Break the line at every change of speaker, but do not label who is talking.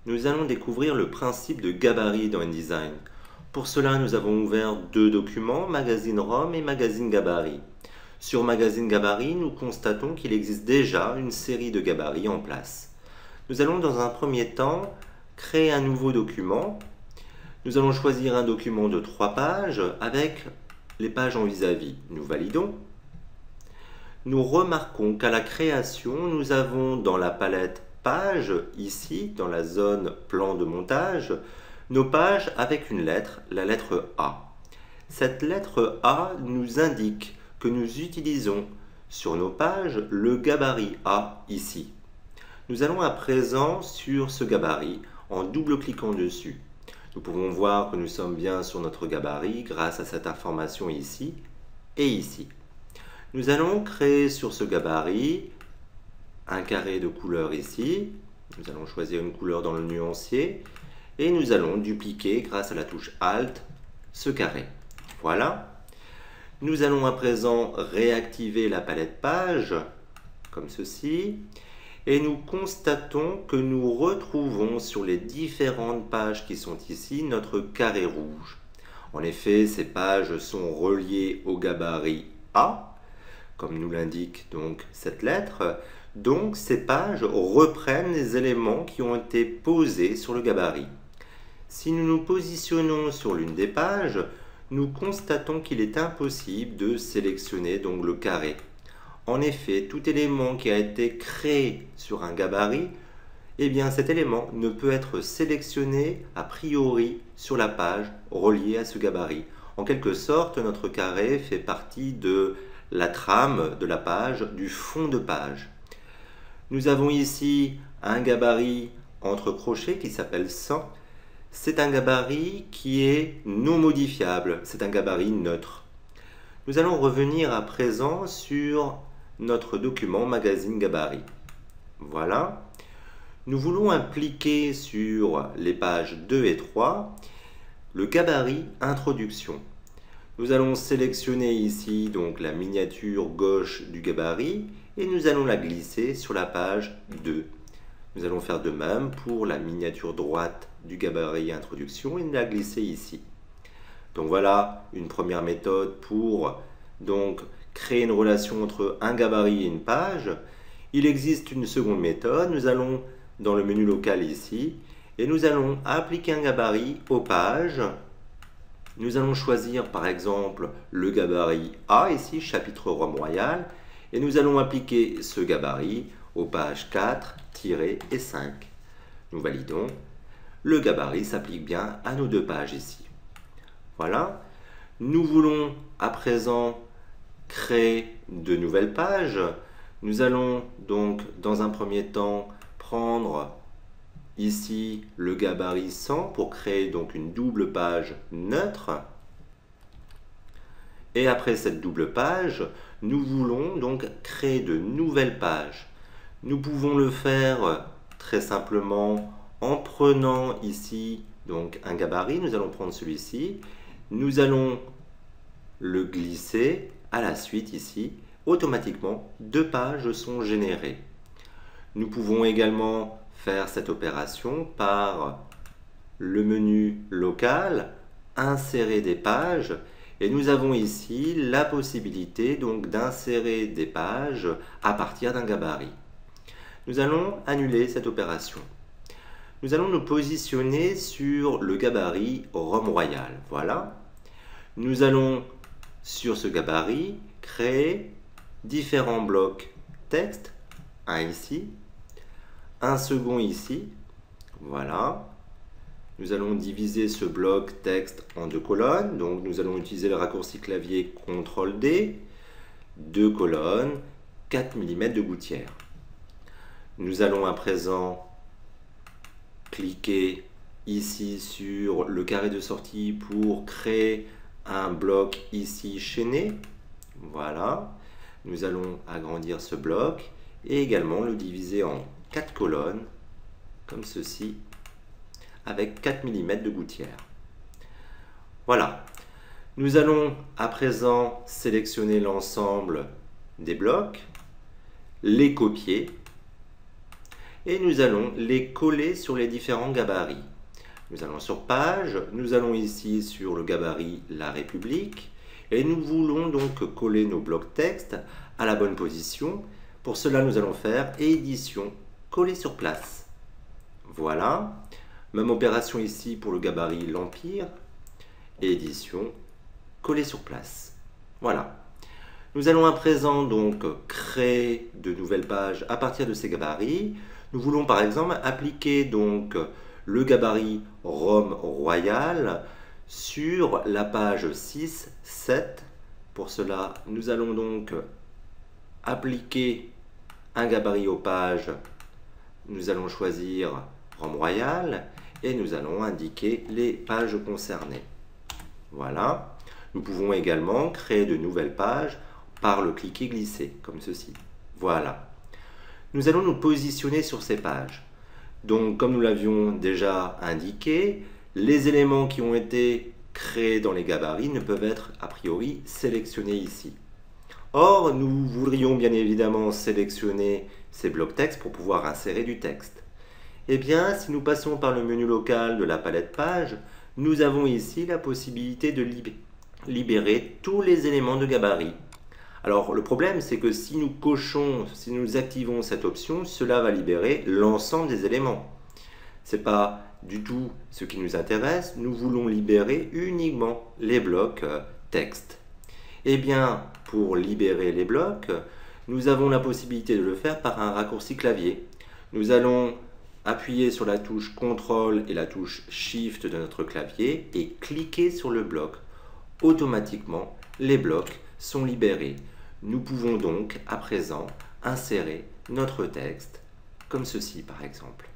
Nous allons découvrir le principe de gabarit dans InDesign. Pour cela, nous avons ouvert deux documents, Magazine ROM et Magazine Gabarit. Sur Magazine Gabarit, nous constatons qu'il existe déjà une série de gabarits en place. Nous allons dans un premier temps créer un nouveau document. Nous allons choisir un document de 3 pages avec les pages en vis-à-vis. Nous validons. Nous remarquons qu'à la création, nous avons dans la palette Pages, ici, dans la zone Plan de montage, nos pages avec une lettre, la lettre A. Cette lettre A nous indique que nous utilisons sur nos pages le gabarit A ici. Nous allons à présent sur ce gabarit en double-cliquant dessus. Nous pouvons voir que nous sommes bien sur notre gabarit grâce à cette information ici et ici. Nous allons créer sur ce gabarit un carré de couleur ici. Nous allons choisir une couleur dans le nuancier et nous allons dupliquer grâce à la touche Alt ce carré. Voilà. Nous allons à présent réactiver la palette page comme ceci et nous constatons que nous retrouvons sur les différentes pages qui sont ici notre carré rouge. En effet, ces pages sont reliées au gabarit A, comme nous l'indique donc cette lettre. Donc ces pages reprennent les éléments qui ont été posés sur le gabarit. Si nous nous positionnons sur l'une des pages, nous constatons qu'il est impossible de sélectionner donc le carré. En effet, tout élément qui a été créé sur un gabarit, eh bien cet élément ne peut être sélectionné a priori sur la page reliée à ce gabarit. En quelque sorte, notre carré fait partie de la trame de la page, du fond de page. Nous avons ici un gabarit entre crochets qui s'appelle 100. C'est un gabarit qui est non modifiable, c'est un gabarit neutre. Nous allons revenir à présent sur notre document Magazine Gabarit. Voilà. Nous voulons appliquer sur les pages 2 et 3 le gabarit Introduction. Nous allons sélectionner ici donc la miniature gauche du gabarit et nous allons la glisser sur la page 2. Nous allons faire de même pour la miniature droite du gabarit Introduction et la glisser ici. Donc voilà une première méthode pour donc créer une relation entre un gabarit et une page. Il existe une seconde méthode. Nous allons dans le menu local ici et nous allons appliquer un gabarit aux pages. Nous allons choisir par exemple le gabarit A ici, chapitre Rome royal, et nous allons appliquer ce gabarit aux pages 4, et 5. Nous validons. Le gabarit s'applique bien à nos deux pages ici. Voilà. Nous voulons à présent créer de nouvelles pages. Nous allons donc dans un premier temps prendre ici le gabarit 100 pour créer donc une double page neutre. Et après cette double page, nous voulons donc créer de nouvelles pages. Nous pouvons le faire très simplement en prenant ici donc un gabarit. Nous allons prendre celui-ci. Nous allons le glisser à la suite ici. Automatiquement, deux pages sont générées. Nous pouvons également faire cette opération par le menu local, insérer des pages, et nous avons ici la possibilité donc d'insérer des pages à partir d'un gabarit. Nous allons annuler cette opération. Nous allons nous positionner sur le gabarit Rome royal. Voilà. Nous allons sur ce gabarit créer différents blocs texte, un ici, un second ici, voilà. Nous allons diviser ce bloc texte en 2 colonnes, donc nous allons utiliser le raccourci clavier CTRL-D, 2 colonnes, 4 mm de gouttière. Nous allons à présent cliquer ici sur le carré de sortie pour créer un bloc ici chaîné, voilà. Nous allons agrandir ce bloc et également le diviser en 4 colonnes, comme ceci, avec 4 mm de gouttière. Voilà. Nous allons à présent sélectionner l'ensemble des blocs, les copier, et nous allons les coller sur les différents gabarits. Nous allons sur Page, nous allons ici sur le gabarit La République et nous voulons donc coller nos blocs texte à la bonne position. Pour cela, nous allons faire Édition, Coller sur place. Voilà. Même opération ici pour le gabarit L'Empire. Édition, Coller sur place. Voilà. Nous allons à présent donc créer de nouvelles pages à partir de ces gabarits. Nous voulons par exemple appliquer donc le gabarit Rome royal sur la page 6, 7. Pour cela, nous allons donc appliquer un gabarit aux pages. Nous allons choisir Rome royal et nous allons indiquer les pages concernées. Voilà. Nous pouvons également créer de nouvelles pages par le cliquer-glisser, comme ceci. Voilà. Nous allons nous positionner sur ces pages. Donc, comme nous l'avions déjà indiqué, les éléments qui ont été créés dans les gabarits ne peuvent être a priori sélectionnés ici. Or, nous voudrions bien évidemment sélectionner ces blocs texte pour pouvoir insérer du texte. Eh bien, si nous passons par le menu local de la palette page, nous avons ici la possibilité de libérer tous les éléments de gabarit. Alors, le problème, c'est que si nous cochons, si nous activons cette option, cela va libérer l'ensemble des éléments. Ce n'est pas du tout ce qui nous intéresse. Nous voulons libérer uniquement les blocs texte. Eh bien, pour libérer les blocs, nous avons la possibilité de le faire par un raccourci clavier. Nous allons appuyer sur la touche CTRL et la touche SHIFT de notre clavier et cliquer sur le bloc. Automatiquement, les blocs sont libérés. Nous pouvons donc à présent insérer notre texte comme ceci par exemple.